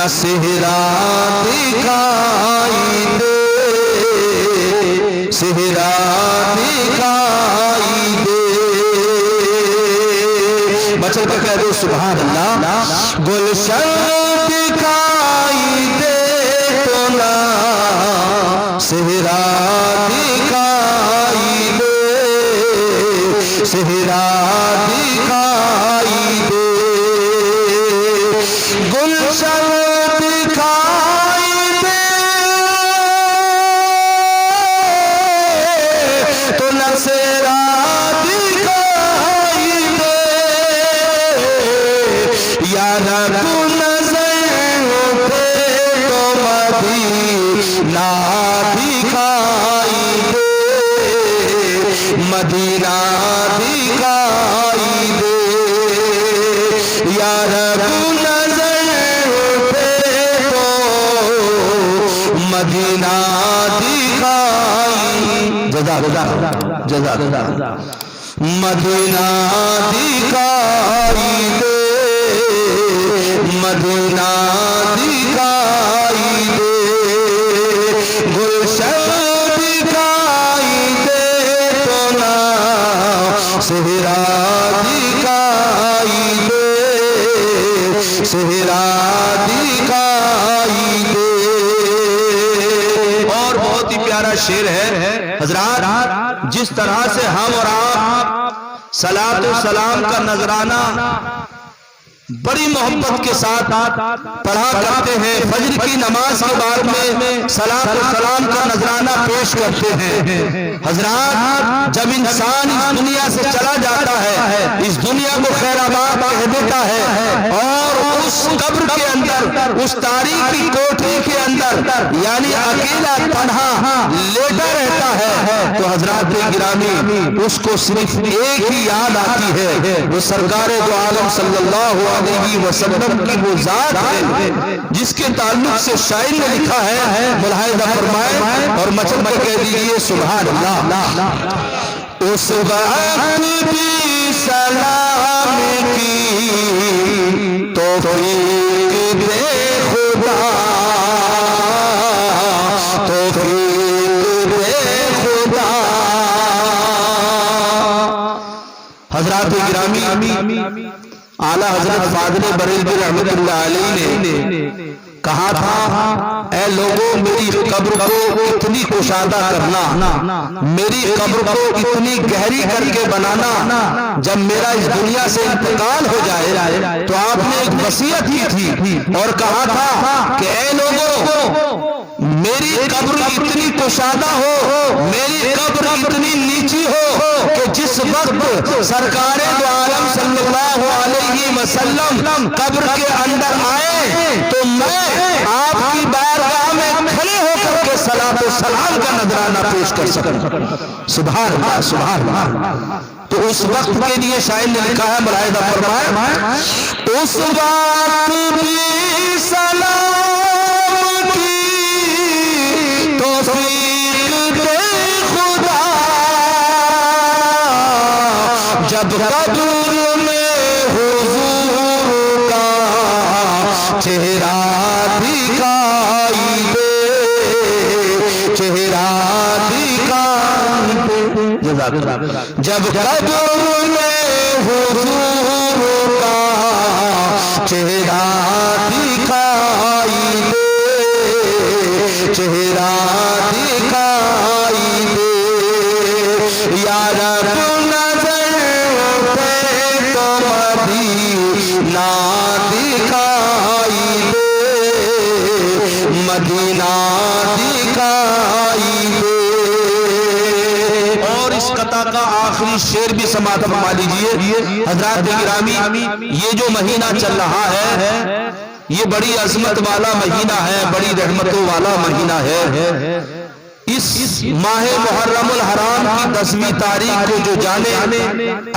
صحرا دکھائی دے، صحرا دکھائی دے۔ بچل پر کہہ دو سبحان اللہ۔ گلشن دکھائی دے تو نا صحرا دکھائی دے، صحرا دکھائی دے۔ گلشن دکھائی دے تو نہ صحرا دکھائی دے، یا رب نظر اٹھے تو مدینہ دکھائی دے، مدینہ دکھائی دے، یا رب نظر اٹھے تو مدینہ دکھائی، جزاک جزاک مدینہ دکھائی دے، مدینہ دکھائی دے۔ گلشن دکھائی دے تو نا صحرا دکھائی دے، صحرا دکھائی دے۔ اور بہت ہی پیارا شعر ہے حضرات، جس طرح سے ہم اور آپ صلاۃ و سلام کا نذرانہ بڑی محبت کے ساتھ پڑھا کرتے ہیں، فجر کی نماز کے بعد میں صلاۃ و سلام کا نذرانہ پیش کرتے ہیں۔ حضرات جب انسان اس دنیا سے چلا جاتا ہے، اس دنیا کو خیر آباد کہہ دیتا ہے اور اس قبر کے اندر، اس تاریخی کوٹھی کے اندر یعنی اکیلا تنہا لیٹا رہتا ہے، تو حضرات گرامی اس کو صرف ایک ہی یاد آتی ہے، وہ سرکار دو عالم صلی اللہ علیہ وسلم کی وہ ذات ہے جس کے تعلق سے شاعر نے لکھا ہے، ملاحظہ فرمائے اور مچل پر کہہ دیجئے سبحان اللہ۔ اس وقت بھی سلام کی توفیق دے خدا، توفیق دے خدا۔ حضرات گرامی اعلیٰ حضرت فاضل بریلوی رحمت اللہ علیہ نے کہا تھا، اے لوگوں میری قبر کو اتنی کشادہ کرنا، میری قبر کو اتنی گہری کر کے بنانا، جب میرا اس دنیا سے انتقال ہو جائے تو آپ نے ایک وصیت کی تھی اور کہا تھا کہ اے لوگوں میری قبر اتنی کشادہ ہو، میری قبر اتنی نیچی ہو کہ جس وقت سرکار دو عالم صلی اللہ علیہ وسلم قبر کے اندر آئے تو میں آپ کی بارگاہ میں کھڑے ہو کر کے صلاۃ و سلام کا نذرانہ پیش کر سکوں۔ سبحان اللہ سبحان اللہ۔ تو اس وقت کے لیے شاعر نے لکھا ہے، ملاحظہ فرمائے، اس وقت بھی سلام کی توفیق دے خدا، جب قبر میں حضور کا چہرہ دکھائی دے، چہرہ دکھائی دے۔ جب قبر میں حضور کا چہرہ دکھائی دے، چہرہ دکھائی دے، یا رب نظر اٹھے تو مدینہ دکھائی دے، مدینہ دکھائی دے۔ اور اس قطعہ کا آخری شعر بھی سماعت فرما لیجئے حضرات گرامی، یہ جو مہینہ چل رہا ہے یہ بڑی عظمت والا مہینہ ہے، بڑی رحمتوں والا مہینہ ہے۔ اس ماہ محرم الحرام کی 10ویں تاریخ کو جو جانے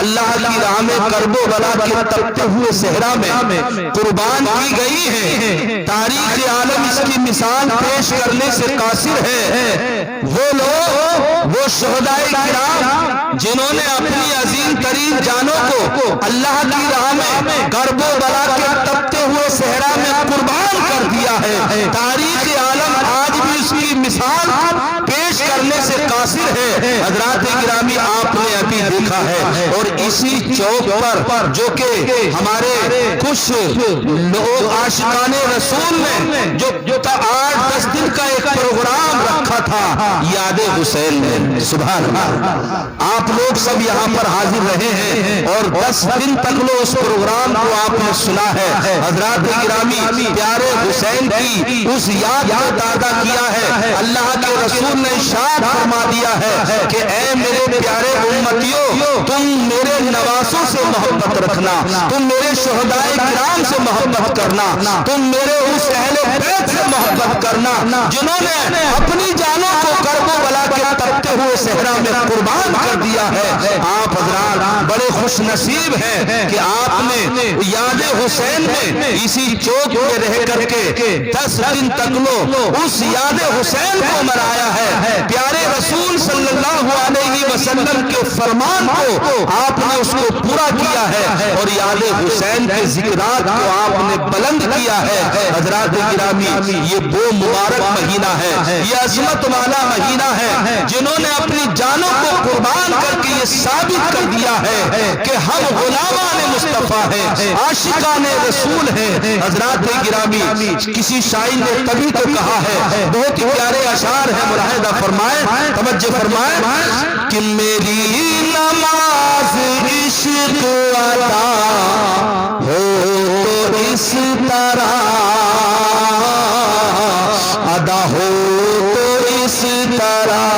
اللہ کی راہ میں کرب و بلا کے تپتے ہوئے صحرا میں قربان کی گئی ہے، تاریخ عالم اس کی مثال پیش کرنے سے قاصر ہے۔ وہ لوگ، وہ شہدائے کرام جنہوں نے اپنی عظیم ترین جانوں کو اللہ کی راہ میں کرب و بلا کے تپتے ہوئے صحرا میں قربان کر دیا، اسی چوک پر جو کہ ہمارے کچھ لوگ عاشقان رسول نے جو 8-10 دن کا ایک پروگرام رکھا تھا یاد حسین میں، سبحان اللہ، آپ لوگ سب یہاں پر حاضر رہے ہیں اور 10 دن تک لو اس پروگرام کو آپ نے سنا ہے۔ حضرات گرامی، پیارے حسین کی اس یاد کو تازہ کیا ہے۔ اللہ کے رسول نے ارشاد فرما دیا ہے کہ اے میرے پیارے امتیوں، تم میرے نواسوں سے محبت رکھنا، تم میرے شہدائے کرام سے محبت کرنا، تم میرے اس اہل بیت سے محبت کرنا جنہوں نے اپنی جانوں کو کرب و بلا کے تپتے ہوئے صحرا میں قربان کر دیا ہے۔ آپ حضرات بڑے خوش نصیب ہیں کہ آپ نے یاد حسین میں اسی چوک میں رہ کر کے 10 دن تک لو اس یاد حسین کو منایا ہے۔ پیارے رسول صلی اللہ علیہ وسلم کے فرمان کو آپ نے اس کو پورا کیا ہے اور یاد حسین کے ذکرات کو آپ نے بلند کیا ہے۔ حضرات گرامی، یہ وہ مبارک مہینہ ہے، یہ عظمت والا مہینہ ہے جنہوں نے اپنی جانوں کو قربان کر کے یہ ثابت کر دیا ہے کہ ہم غلامان مصطفیٰ ہیں، عاشقان رسول ہیں۔ حضرات گرامی، کسی شاعر نے تبھی تو کہا ہے، بہت ہی پیارے اشعار ہیں، ملاحظہ فرمائیں، توجہ فرمائیں کہ میری نماز عشق ادا ہو تو اس طرح ادا ہو تو اس طرح،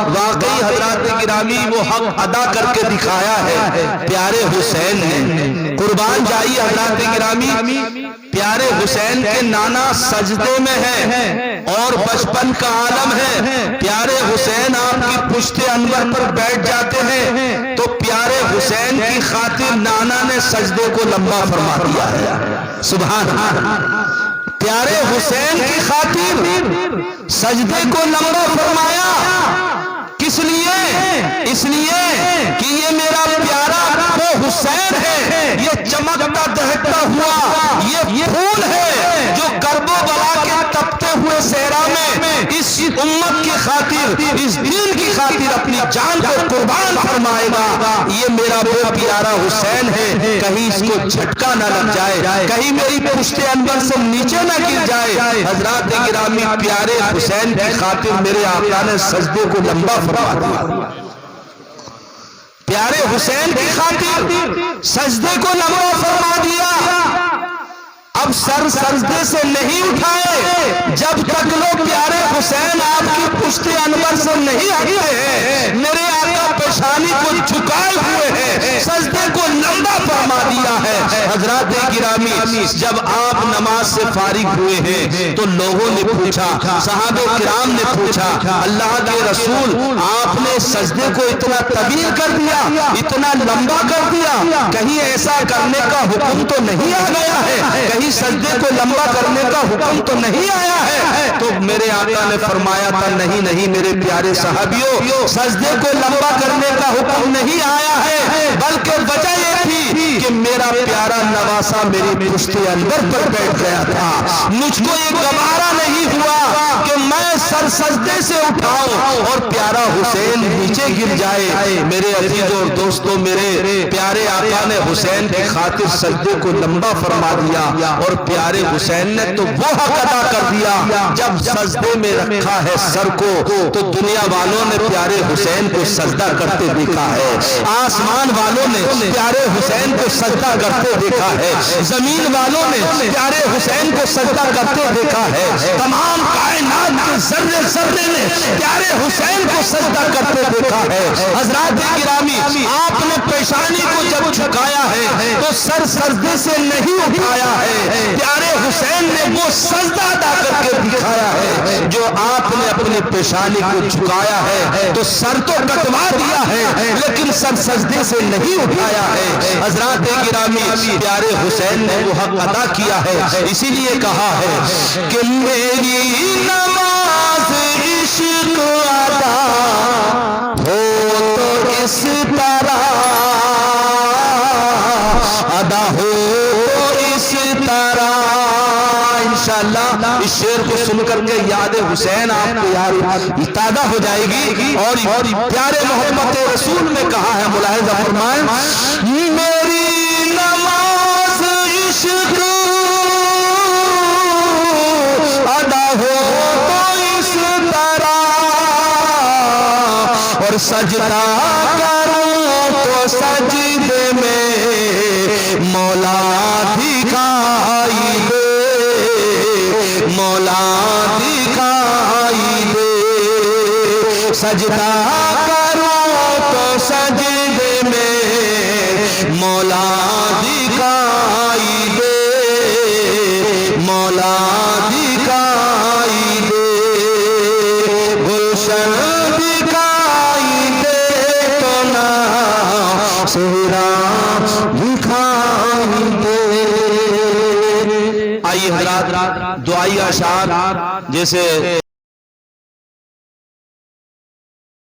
واقعی حضرات گرامی وہ حق ادا کر کے دکھایا ہے پیارے حسین نے۔ قربان جائیے حضرات گرامی، پیارے حسین کے نانا سجدے میں ہیں اور بچپن کا عالم ہے۔ پیارے حسین آپ کی پشت انور پر بیٹھ جاتے ہیں تو پیارے حسین کی خاطر نانا نے سجدے کو لمبا فرما دیا ہے، سبحان اللہ۔ پیارے حسین کی خاطر سجدے کو لمبا فرمایا، کس لیے؟ اس لیے کہ یہ میرا پیارا وہ حسین ہے، یہ چمکتا دہکتا ہوا یہ پھول ہے جو کرب و بلا کے تپتے ہوئے صحرا میں اس امت کی خاطر، اس دین کی خاطر اپنی جان کو قربان فرمائے گا۔ یہ میرا وہ پیارا حسین ہے، کہیں اس کو جھٹکا نہ لگ جائے، کہیں میری پشت انور سے نیچے نہ گر جائے۔ حضرات گرامی، پیارے حسین کی خاطر میرے آقا نے سجدے کو لمبا فرما دیا، پیارے حسین کی خاطر سجدے کو لمبا فرما دیا۔ اب سر سجدے سے نہیں اٹھائے جب تک لوگ پیارے حسین آپ کی پشت انور سے نہیں ہٹتے ہیں، میرے آقا پیشانی کو جھکائے ہوئے ہیں، سجدے کو لمبا فرما دیا ہے۔ حضرات گرامی، جب آپ نماز سے فارغ ہوئے ہیں تو لوگوں نے پوچھا، صحابہ کرام نے پوچھا، اللہ کے رسول آپ نے سجدے کو اتنا طویل کر دیا، اتنا لمبا کر دیا، کہیں ایسا کرنے کا حکم تو نہیں آ گیا ہے، کہیں سجدے کو لمبا کرنے کا حکم تو نہیں آیا ہے؟ تو میرے آقا نے فرمایا تھا، نہیں نہیں میرے پیارے صحابیوں، سجدے کو لمبا کرنے کا حکم نہیں آیا ہے، بلکہ وجہ یہ تھی کہ میرا پیارا نواسا میری پشت انور پر بیٹھ گیا تھا، مجھ کو یہ گوارا نہیں ہوا کہ میں سر سجدے سے اٹھاؤں اور پیارا حسین نیچے گر جائے۔ میرے عزیزوں اور دوستوں، میرے پیارے آقا نے حسین کی خاطر سجدے کو لمبا فرما دیا اور پیارے حسین نے تو وہ حق ادا کر دیا، جب سجدے میں رکھا ہے سر کو تو دنیا والوں نے پیارے حسین کو سجدہ کرتے دیکھا ہے، آسمان والوں نے پیارے حسین کو سجدہ کرتے دیکھا ہے، زمین والوں نے پیارے حسین کو سجدہ کرتے دیکھا ہے، تمام کائنات کے ذرے ذرے نے پیارے حسین کو سجدہ کرتے دیکھا ہے۔ حضرات گرامی، آپ نے پیشانی کو جب جھکایا ہے تو سر سجدے سے نہیں اٹھایا ہے، پیارے حسین نے وہ سجدہ ادا کر کے دکھایا ہے۔ جو آپ نے اپنی پیشانی کو جھکایا ہے تو سر تو کٹوا دیا ہے لیکن سر سجدے سے نہیں اٹھایا ہے۔ حضرات گرامی، پیارے حسین نے وہ حق ادا کیا ہے، اسی لیے کہا ہے کہ میری نماز عشق ادا ہو تو اس طرح ادا ہو اس طرح، انشاءاللہ اس شعر کو سن کر کے یاد حسین آپ کو یاد تازہ ہو جائے گی. اور پیارے محبت رسول میں کہا ہے, ملاحظہ فرمائیں, میری نماز عشق ادا ہو تو اس طرح, اور سجدہ کروں تو سجدے میں مولا دکھائی دے, مولا دکھائی دے. سجدہ کروں تو سجدے میں مولا دکھائی دے, مولا دکھائی دے. گلشن دکھائی دے تو نہ صحرا دکھائی دے. آئیے حضرات دعائی اشعار جیسے